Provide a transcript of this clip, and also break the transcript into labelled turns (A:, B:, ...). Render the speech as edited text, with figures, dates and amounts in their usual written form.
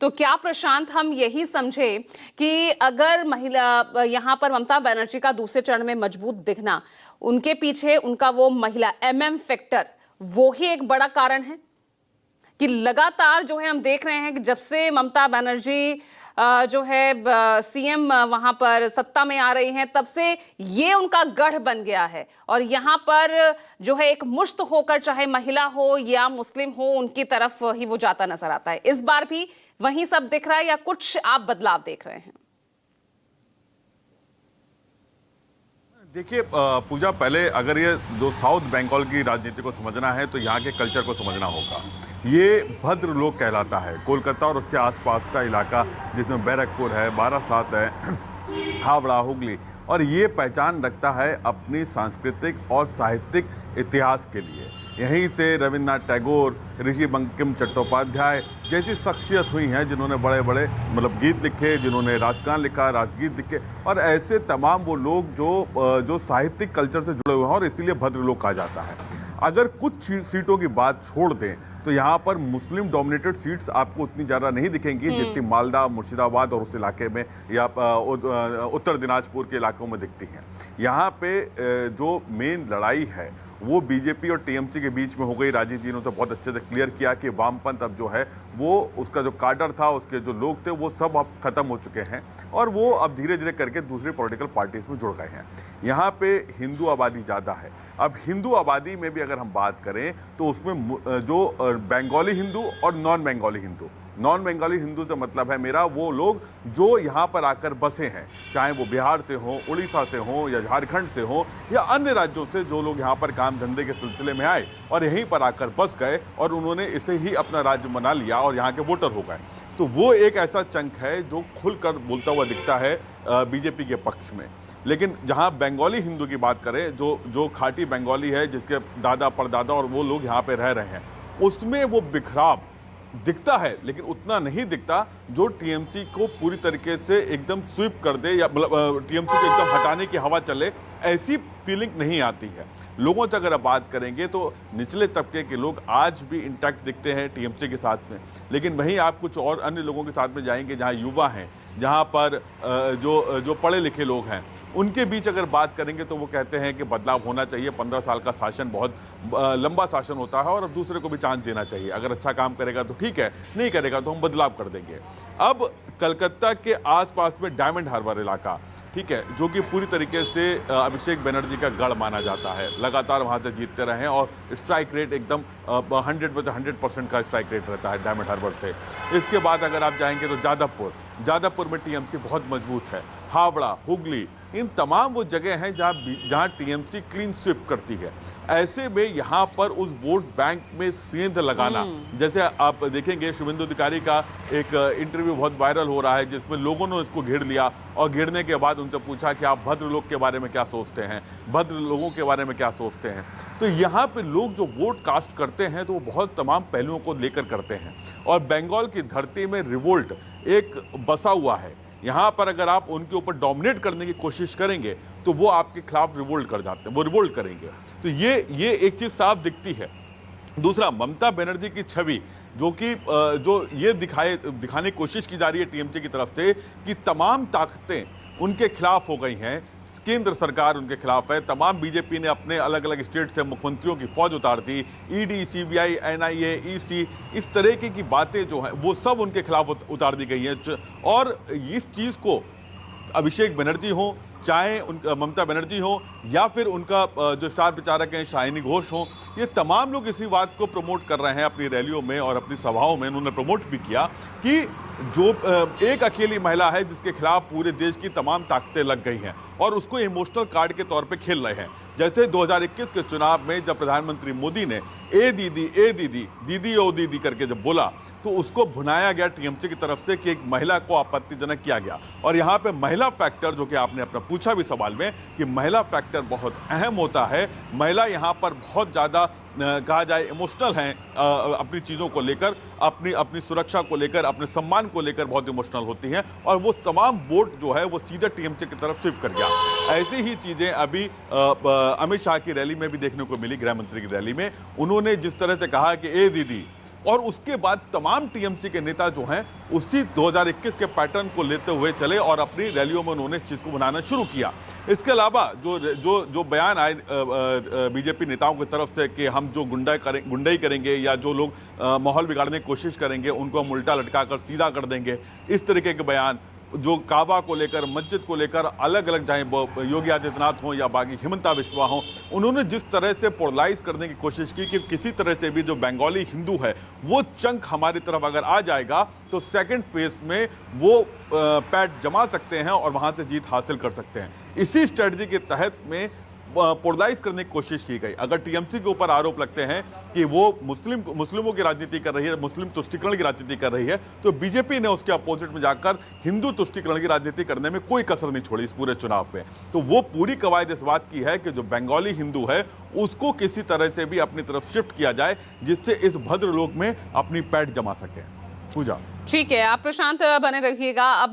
A: तो क्या प्रशांत हम यही समझे कि अगर महिला यहाँ पर ममता बनर्जी का दूसरे चरण में मजबूत दिखना, उनके पीछे उनका वो महिला एमएम फैक्टर, वो ही एक बड़ा कारण है कि लगातार जो है हम देख रहे हैं कि जब से ममता बनर्जी जो है सीएम वहां पर सत्ता में आ रही हैं, तब से ये उनका गढ़ बन गया है और यहां पर जो है एक मुश्त होकर, चाहे महिला हो या मुस्लिम हो, उनकी तरफ ही वो जाता नजर आता है। इस बार भी वही सब दिख रहा है या कुछ आप बदलाव देख रहे हैं?
B: देखिए पूजा, पहले अगर ये जो साउथ बंगाल की राजनीति को समझना है तो यहाँ के कल्चर को समझना होगा। ये भद्र लोक कहलाता है। कोलकाता और उसके आसपास का इलाका जिसमें बैरकपुर है, बारासात है, हावड़ा, हुगली, और ये पहचान रखता है अपनी सांस्कृतिक और साहित्यिक इतिहास के लिए। यहीं से रविन्द्रनाथ टैगोर, ऋषि बंकिम चट्टोपाध्याय जैसी शख्सियत हुई हैं जिन्होंने बड़े बड़े गीत लिखे, जिन्होंने राष्ट्रगान लिखा, राष्ट्रगीत लिखे, और ऐसे तमाम वो लोग जो साहित्यिक कल्चर से जुड़े हुए हैं और इसीलिए भद्र लोग कहा जाता है। अगर कुछ सीटों की बात छोड़ दें तो यहाँ पर मुस्लिम डोमिनेटेड सीट्स आपको उतनी ज़्यादा नहीं दिखेंगी जितनी मालदा, मुर्शिदाबाद और उस इलाके में या उत्तर दिनाजपुर के इलाकों में दिखती हैं। यहाँ पे जो मेन लड़ाई है वो बीजेपी और टीएमसी के बीच में हो गई। राजीव जी ने तो बहुत अच्छे से क्लियर किया कि वामपंथ अब जो है वो उसका जो काडर था, उसके जो लोग थे, वो सब अब खत्म हो चुके हैं और वो अब धीरे धीरे करके दूसरी पॉलिटिकल पार्टीज में जुड़ गए हैं। यहाँ पे हिंदू आबादी ज़्यादा है। अब हिंदू आबादी में भी अगर हम बात करें तो उसमें जो बंगाली हिंदू और नॉन बंगाली हिंदू से मतलब है मेरा वो लोग जो यहाँ पर आकर बसे हैं, चाहे वो बिहार से हों, उड़ीसा से हों या झारखंड से हों या अन्य राज्यों से, जो लोग यहाँ पर काम धंधे के सिलसिले में आए और यहीं पर आकर बस गए और उन्होंने इसे ही अपना राज्य बना लिया और यहाँ के वोटर हो गए। तो वो एक ऐसा चंक है जो खुलकर बोलता हुआ दिखता है बीजेपी के पक्ष में। लेकिन जहाँ बंगाली हिंदू की बात करें, जो खाटी बंगाली है, जिसके दादा परदादा और वो लोग यहाँ पे रह रहे हैं, उसमें वो बिखराव दिखता है, लेकिन उतना नहीं दिखता जो टीएमसी को पूरी तरीके से एकदम स्वीप कर दे या टीएमसी को एकदम हटाने की हवा चले, ऐसी फीलिंग नहीं आती है। लोगों से अगर आप बात करेंगे तो निचले तबके के लोग आज भी इंटैक्ट दिखते हैं टीएमसी के साथ में, लेकिन वहीं आप कुछ और अन्य लोगों के साथ में जाएंगे जहां युवा हैं, जहां पर जो पढ़े लिखे लोग हैं, उनके बीच अगर बात करेंगे तो वो कहते हैं कि बदलाव होना चाहिए। 15 साल का शासन बहुत लंबा शासन होता है और अब दूसरे को भी चांस देना चाहिए। अगर अच्छा काम करेगा तो ठीक है, नहीं करेगा तो हम बदलाव कर देंगे। अब कलकत्ता के आसपास में डायमंड हार्बर इलाका, ठीक है, जो कि पूरी तरीके से अभिषेक बनर्जी का गढ़ माना जाता है, लगातार वहां से जीतते रहे हैं और स्ट्राइक रेट एकदम 100% का स्ट्राइक रेट रहता है डायमंड हार्बर से। इसके बाद अगर आप जाएंगे तो जादवपुर में टीएमसी बहुत मजबूत है। हावड़ा, हुगली, इन तमाम वो जगह हैं जहां टीएमसी क्लीन स्वीप करती है। ऐसे में यहाँ पर उस वोट बैंक में सेंध लगाना, जैसे आप देखेंगे शुभेंदु अधिकारी का एक इंटरव्यू बहुत वायरल हो रहा है जिसमें लोगों ने इसको घेर लिया और घेरने के बाद उनसे पूछा कि आप भद्र लोग के बारे में क्या सोचते हैं, भद्र लोगों के बारे में क्या सोचते हैं। तो यहाँ पे लोग जो वोट कास्ट करते हैं तो वो बहुत तमाम पहलुओं को लेकर करते हैं और बंगाल की धरती में रिवोल्ट एक बसा हुआ है। यहाँ पर अगर आप उनके ऊपर डोमिनेट करने की कोशिश करेंगे तो वो आपके खिलाफ रिवोल्ट कर जाते हैं, वो रिवोल्ट करेंगे। तो ये एक चीज साफ दिखती है। दूसरा, ममता बनर्जी की छवि जो ये दिखाने की कोशिश की जा रही है टीएमसी की तरफ से कि तमाम ताकतें उनके खिलाफ हो गई हैं, केंद्र सरकार उनके खिलाफ है। तमाम बीजेपी ने अपने अलग अलग स्टेट से मुख्यमंत्रियों की फौज उतार दी, ईडी, सीबीआई, एनआईए, ईसी, इस तरह की बातें जो हैं वो सब उनके खिलाफ उतार दी गई हैं। और इस चीज को अभिषेक बनर्जी हो, चाहे ममता बनर्जी हो या फिर उनका जो स्टार प्रचारक हैं शालिनी घोष हो, ये तमाम लोग इसी बात को प्रमोट कर रहे हैं अपनी रैलियों में और अपनी सभाओं में। उन्होंने प्रमोट भी किया कि जो एक अकेली महिला है जिसके खिलाफ पूरे देश की तमाम ताकतें लग गई हैं और उसको इमोशनल कार्ड के तौर पे खेल रहे हैं। जैसे 2021 के चुनाव में जब प्रधानमंत्री मोदी ने ए दीदी ओ दीदी करके जब बोला तो उसको भुनाया गया टीएमसी की तरफ से कि एक महिला को आपत्तिजनक किया गया। और यहाँ पे महिला फैक्टर, जो कि आपने अपना पूछा भी सवाल में कि महिला फैक्टर बहुत अहम होता है। महिला यहाँ पर बहुत ज़्यादा कहा जाए इमोशनल हैं अपनी चीज़ों को लेकर, अपनी सुरक्षा को लेकर, अपने सम्मान को लेकर बहुत इमोशनल होती हैं और वो तमाम वोट जो है वो सीधे टीएमसी की तरफ स्विप कर गया। ऐसी ही चीज़ें अभी अमित शाह की रैली में भी देखने को मिली। गृह मंत्री की रैली में उन्होंने जिस तरह से कहा कि ए दीदी और उसके बाद तमाम टीएमसी के नेता जो हैं उसी 2021 के पैटर्न को लेते हुए चले और अपनी रैलियों में उन्होंने इस चीज को बनाना शुरू किया। इसके अलावा जो बयान आए बीजेपी नेताओं की तरफ से कि हम जो गुंडाई करेंगे या जो लोग माहौल बिगाड़ने की कोशिश करेंगे उनको हम उल्टा लटका कर सीधा कर देंगे, इस तरीके के बयान, जो काबा को लेकर, मस्जिद को लेकर अलग अलग, चाहे योगी आदित्यनाथ हों या बाकी हिमंता बिश्वा हों, उन्होंने जिस तरह से पोलराइज करने की कोशिश की कि किसी तरह से भी जो बंगाली हिंदू है वो चंक हमारी तरफ अगर आ जाएगा तो सेकंड फेज में वो पैठ जमा सकते हैं और वहां से जीत हासिल कर सकते हैं। इसी स्ट्रेटजी के तहत में पोलराइज करने की कोशिश की गई। अगर टीएमसी के ऊपर आरोप लगते हैं कि वो मुस्लिमों की राजनीति कर रही है, मुस्लिम तुष्टीकरण की राजनीति कर रही है, तो बीजेपी ने उसके अपोजिट में जाकर हिंदू तुष्टीकरण की राजनीति करने में कोई कसर नहीं छोड़ी इस पूरे चुनाव में। तो वो पूरी कवायद इस बात की है कि जो बंगाली हिंदू है उसको किसी तरह से भी अपनी तरफ शिफ्ट किया जाए जिससे इस भद्र लोक में अपनी पैठ जमा सके। पूजा,
A: ठीक है, आप प्रशांत बने रहिएगा। अब